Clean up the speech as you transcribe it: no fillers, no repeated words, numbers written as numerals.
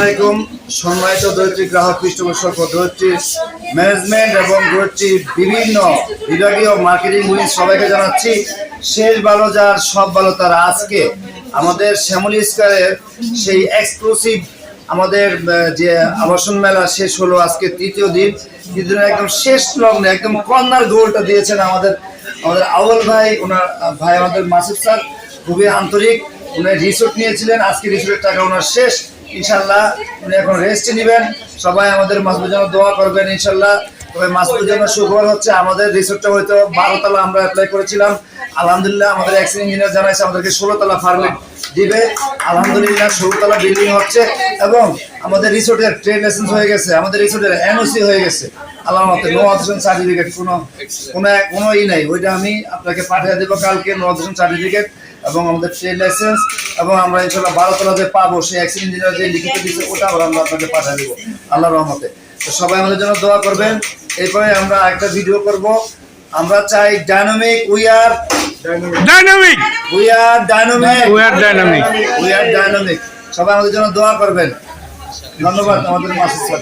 আলাইকুম সম্মানিত দৈত্রী গ্রাহক পৃষ্ঠপোষক ও দৈত্রী ম্যানেজমেন্ট এবং দৈত্রী বিভিন্ন বিভাগীয় মার্কেটিং ইউনিট সবাইকে জানাচ্ছি শেষ ভালো যার সব ভালো তার। আজকে আমাদের শ্যামলী স্কয়ারের সেই এক্সক্লুসিভ আমাদের যে আবাসন মেলা শেষ হলো, আজকে তৃতীয় দিন একদম শেষ লগ্নে একদম কর্নার গোলটা দিয়েছেন আমাদের আউয়াল ভাই। ওনার ভাই আমাদের মাসুদ স্যার খুবই আন্তরিক। উনি রিসোর্ট নিয়েছিলেন, আজকে রিসোর্টের টাকা ওনার শেষ। ইনশাল্লাহ উনি এখন রেস্ট নেবেন। সবাই আমাদের মাসুদের জন্য দোয়া করবেন ইনশাল্লাহ। তবে মাসুদের জন্য সুখবর হচ্ছে আমাদের রিসোর্টটা হয়তো 12 তলা আমরা অ্যাপ্লাই করেছিলাম, আলহামদুলিল্লাহ আমাদের এক্সিং ইঞ্জিনিয়ার জানাইছে আমাদেরকে 16 তলা পারমিট দিবে। আলহামদুলিল্লাহ 16 তলা বিল্ডিং হচ্ছে এবং আমাদের রিসোর্টের ট্রেড লাইসেন্স হয়ে গেছে, আমাদের রিসোর্টের এনওসি হয়ে গেছে। আল্লাহর মতে নো অবজেকশন সার্টিফিকেট কোনো নাই, ওইটা আমি আপনাকে পাঠিয়ে দেবো কালকে, নো অবজেকশন সার্টিফিকেট এবং আমাদের ট্রেড লাইসেন্স। এবং আমরা ইনশাল্লাহ 12 তলা যে পাবো সেই এক্সিং ইঞ্জিনিয়ার যে লিখিত দিচ্ছে ওটা আমরা আপনাকে পাঠিয়ে দেবো আল্লাহর রহমতে। তো সবাই আমাদের জন্য দোয়া করবেন। এরপরে আমরা একটা ভিডিও করব। আমরা চাই ডাইনামিক, উই আর ডাইনামিক। সবাই আমাদের জন্য দোয়া করবেন। ধন্যবাদ আমাদের মাসুদ স্যার।